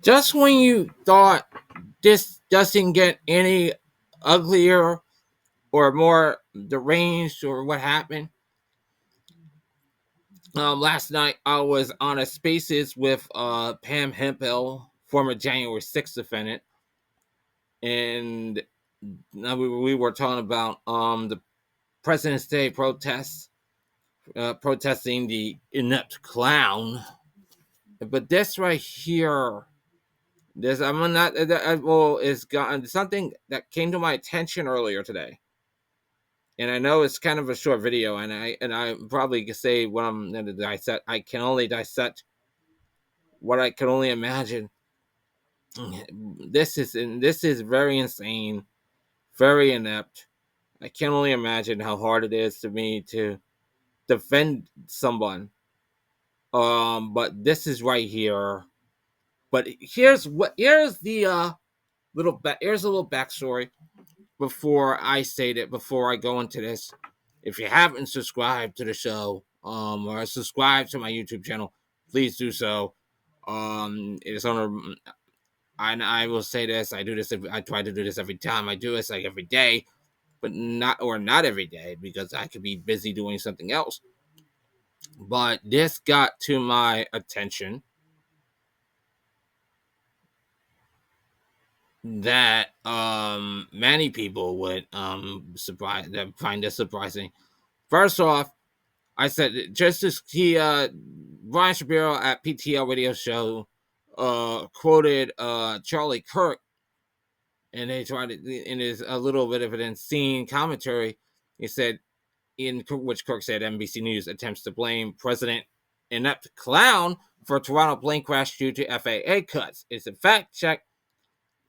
Just when you thought this doesn't get any uglier or more deranged or what happened, last night I was on a Spaces with Pam Hempel, former January 6th defendant, and we were talking about the President's Day protests, protesting the inept clown. But this right here, this I'm not. Well, is got something that came to my attention earlier today, and I know it's kind of a short video, and I probably can say what I'm going to dissect. I can only dissect what I can only imagine. This is very insane, very inept. I can only imagine how hard it is to me to defend someone. But this is right here. But here's the here's a little backstory before I state it, before I go into this. If you haven't subscribed to the show, or subscribed to my YouTube channel, please do so. It's on a, I will say this. I do this. I try to do this every time. I do this like every day, but not every day because I could be busy doing something else. But this got to my attention that many people would find this surprising. First off, I said just as he Brian Shapiro at PTL radio show quoted Charlie Kirk, and they tried to, in his a little bit of an insane commentary. He said, in which Kirk said NBC News attempts to blame President inept clown for Toronto plane crash due to FAA cuts. It's a fact check.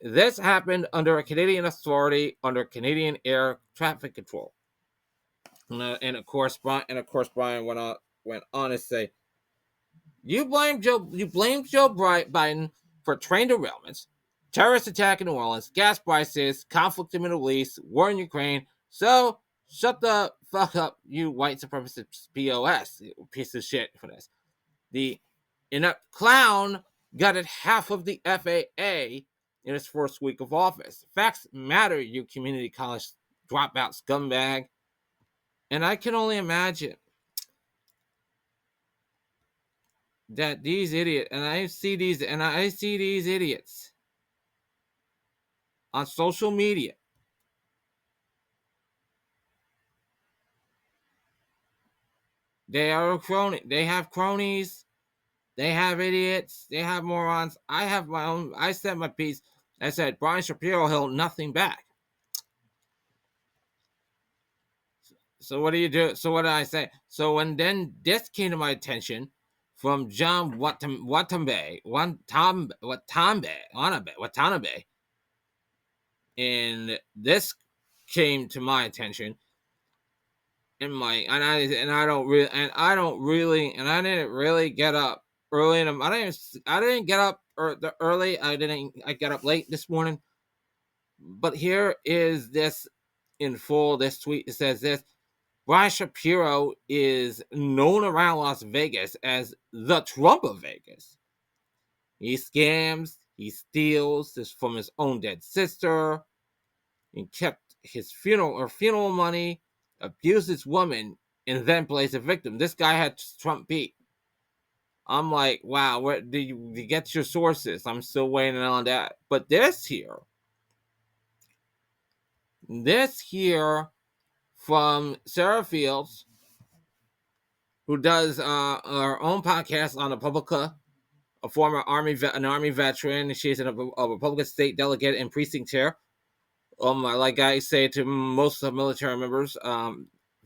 This happened under a Canadian authority under Canadian air traffic control. And of course, Brian went on to say, You blame Joe Biden for train derailments, terrorist attack in New Orleans, gas prices, conflict in the Middle East, war in Ukraine. So shut the fuck up, you white supremacist POS, piece of shit for this. The inept clown gutted half of the FAA in his first week of office. Facts matter, you community college dropout scumbag. And I can only imagine that these idiots, and I see these idiots on social media. They are a crony. They have cronies. They have idiots. They have morons. I have my own. I said my piece. I said Brian Shapiro held nothing back. So what do you do? So what did I say? So when then this came to my attention from John Watanabe, and this came to my attention in my and I didn't really get up early in the I didn't get up early. I got up late this morning. But here is this in full. This tweet, it says this: Brian Shapiro is known around Las Vegas as the Trump of Vegas. He scams, he steals this from his own dead sister, and kept his funeral money, abuses women, and then plays a victim. This guy had Trump beat. I'm like, wow, where do you get your sources? I'm still waiting on that. But this here from Sarah Fields, who does her own podcast on the Republica, a former an Army veteran. She's a Republican state delegate and precinct chair. Like I say to most of the military members,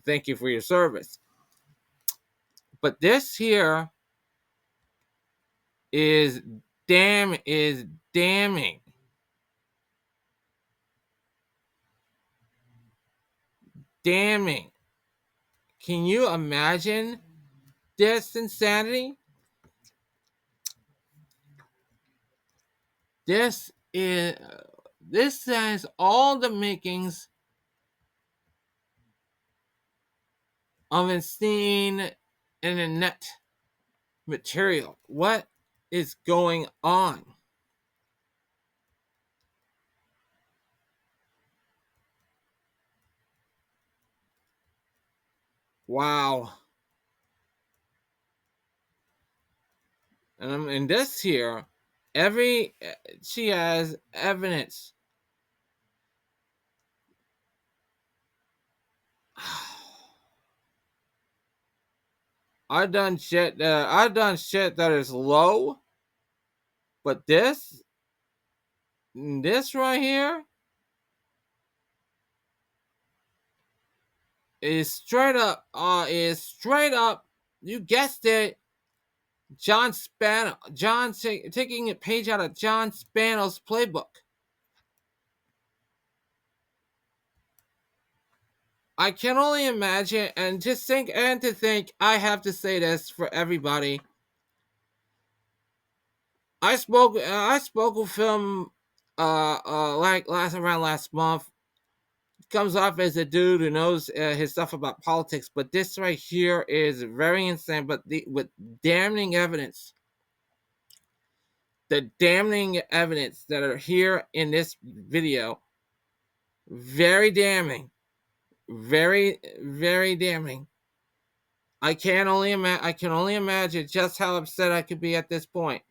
thank you for your service. But this here is damning. Damning. Can you imagine this insanity? This has all the makings of insane and inept material. What is going on? Wow. And in this here, every she has evidence. I've done shit that is low, but this right here is straight up. Is straight up. You guessed it. John Spano. Taking a page out of John Spano's playbook. I can only imagine, and just think, and to think, I have to say this for everybody. I spoke with him, like last month. Comes off as a dude who knows his stuff about politics, but this right here is very insane. But with damning evidence, the damning evidence that are here in this video, very damning, very damning. I can only imagine just how upset I could be at this point.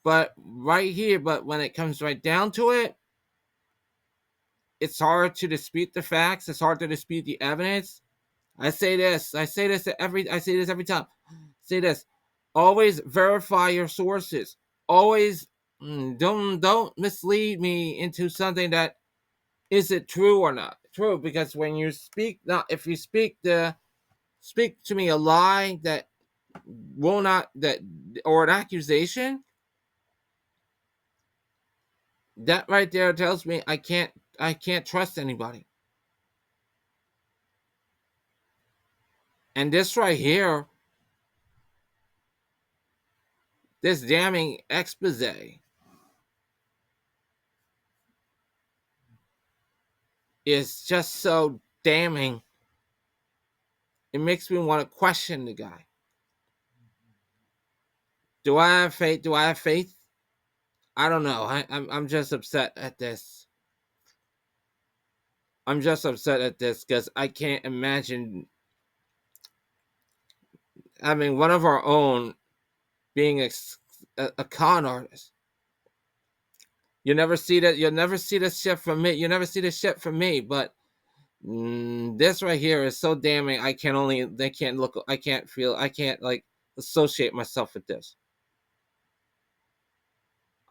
But right here, but when it comes right down to it, it's hard to dispute the facts. It's hard to dispute the evidence. I say this. I say this every time. Say this. Always verify your sources. Always don't mislead me into something that isn't true or not true. Because when you speak, not if you speak to me a lie that will not that or an accusation, that right there tells me I can't trust anybody. And this right here, this damning expose is just so damning. It makes me want to question the guy. Do I have faith? Do I have faith? I don't know. I'm just upset at this. I'm just upset at this because I can't imagine having one of our own being a con artist. You never see that. You'll never see this shit from me. You never see this shit from me. But this right here is so damning. I can only. They can't look. I can't feel. I can't like associate myself with this.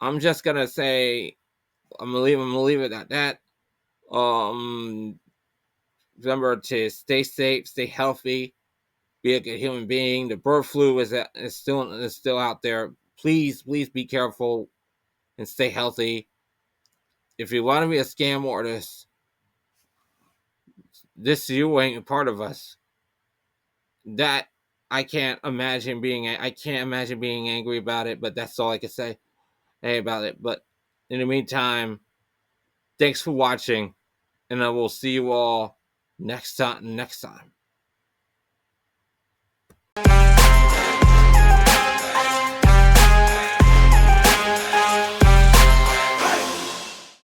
I'm just gonna say. I'm gonna leave it at that. Um, Remember to stay safe, stay healthy, be a good human being. The bird flu is still out there. Please be careful and stay healthy. If you want to be a scam artist, this you ain't a part of us. That I can't imagine being. I can't imagine being angry about it. But that's all I can say about it. But in the meantime, thanks for watching, and I will see you all next time.